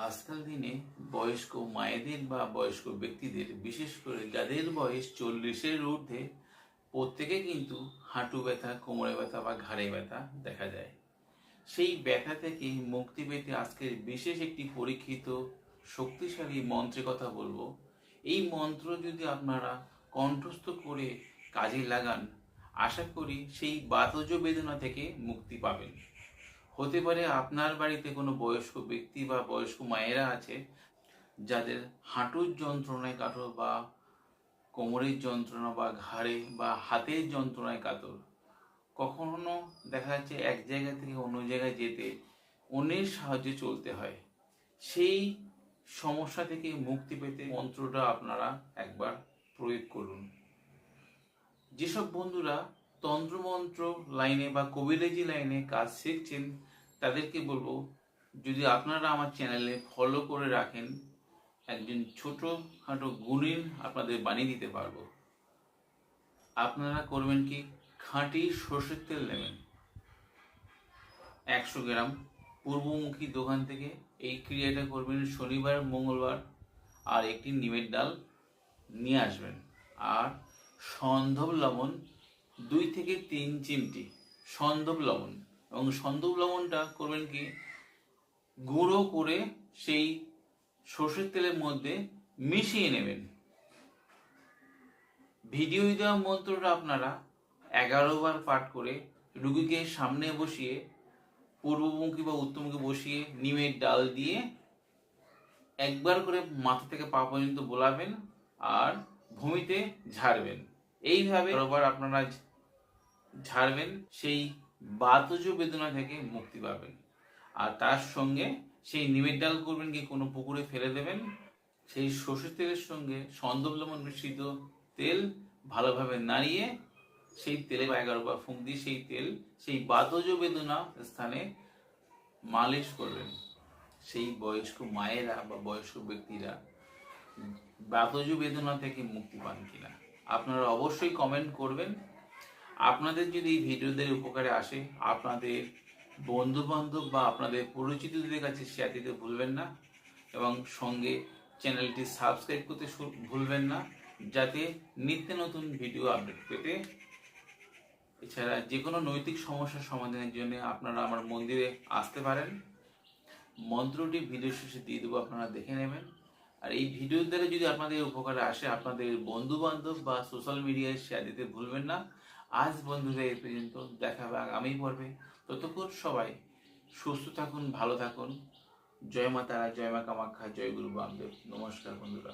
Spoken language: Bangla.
আজকাল দিনে বয়স্ক মায়েদের বা বয়স্ক ব্যক্তিদের, বিশেষ করে যাদের বয়স 40-এর ঊর্ধ্বে, প্রত্যেকে কিন্তু হাঁটু ব্যথা, কোমরে ব্যথা বা ঘাড়ে ব্যথা দেখা যায়। সেই ব্যথা থেকে মুক্তি পেতে আজকের বিশেষ একটি পরীক্ষিত শক্তিশালী মন্ত্রের কথা বলবো। এই মন্ত্র যদি আপনারা কণ্ঠস্থ করে কাজে লাগান, আশা করি সেই বাতজ বেদনা থেকে মুক্তি পাবেন। হতে পারে আপনার বাড়িতে কোনো বয়স্ক ব্যক্তি বা বয়স্ক মায়েরা আছে যাদের হাঁটুর যন্ত্রণায় কাতর বা কোমরের যন্ত্রণা বা ঘাড়ে বা হাতের যন্ত্রণায় কাতর। কখনো দেখা যাচ্ছে এক জায়গা থেকে অন্য জায়গায় যেতে অন্যের সাহায্যে চলতে হয়। সেই সমস্যা থেকে মুক্তি পেতে মন্ত্রটা আপনারা একবার প্রয়োগ করুন। যেসব বন্ধুরা তন্ত্রমন্ত্র লাইনে বা কবিরাজি লাইনে কাজ শিখছেন, তাদেরকে বলবো, যদি আপনারা আমার চ্যানেলে ফলো করে রাখেন, একজন ছোটোখাটো গুণী আপনাদের বানিয়ে দিতে পারবো। আপনারা করবেন কি, খাঁটি সর্ষের তেল নেবেন 100 গ্রাম পূর্বমুখী দোকান থেকে। এই ক্রিয়াটা করবেন শনিবার, মঙ্গলবার। আর একটি নিমের ডাল নিয়ে আসবেন। আর সন্ধব লবণ 2 থেকে 3 চিমটি সন্ধব লবণ, এবং সন্ধব লবণটা করবেন কি, গুঁড়ো করে সেই সর্ষের তেলের মধ্যে মিশিয়ে নেবেন। ভিডিও দেওয়া মন্ত্রটা আপনারা 11 বার পাঠ করে রুগীকে সামনে বসিয়ে, পূর্বমুখী বা উত্তরমুখী বসিয়ে নিমের ডাল দিয়ে একবার করে মাথা থেকে পা পর্যন্ত বোলাবেন আর ভূমিতে ঝাড়বেন। এইভাবে বারবার আপনারা ঝাড়বেন, সেই বাতজ বেদনা থেকে মুক্তি পাবেন। আর তার সঙ্গে সেই নিমের ডাল করবেন কি, কোনো পুকুরে ফেলে দেবেন। সেই সর্ষের তেলের সঙ্গে সন্দব লবণ মিশ্রিত তেল ভালোভাবে নাড়িয়ে সেই তেলে 11 বার ফুঁক দিয়ে সেই তেল সেই বাতজ বেদনা স্থানে মালিশ করবেন। সেই বয়স্ক মায়েরা বা বয়স্ক ব্যক্তিরা বাতজ বেদনা থেকে মুক্তি পান কিনা আপনারা অবশ্যই কমেন্ট করবেন। আপনাদের যদি এই ভিডিওদের উপকারে আসে, আপনাদের বন্ধু বান্ধব বা আপনাদের পরিচিতদের কাছে শেয়ার দিতে ভুলবেন না, এবং সঙ্গে চ্যানেলটি সাবস্ক্রাইব করতে ভুলবেন না, যাতে নিত্য নতুন ভিডিও আপডেট পেতে। এছাড়া যে কোনো নৈতিক সমস্যার সমাধানের জন্য আপনারা আমার মন্দিরে আসতে পারেন। মন্ত্রটি ভিডিও শেষে দিয়ে দেবো, আপনারা দেখে নেবেন। আর এই ভিডিওর দ্বারা যদি আপনাদের উপকারে আসে, আপনাদের বন্ধু বান্ধব বা সোশ্যাল মিডিয়ায় শেয়ার দিতে ভুলবেন না। আজ বন্ধুরা এই পর্যন্ত, দেখা হবে আগামী পর্বে। ততক্ষণ সবাই সুস্থ থাকুন, ভালো থাকুন। জয় মা তারা, জয় মা কামাখ্যা, জয় গুরু বামদেব। নমস্কার বন্ধুরা।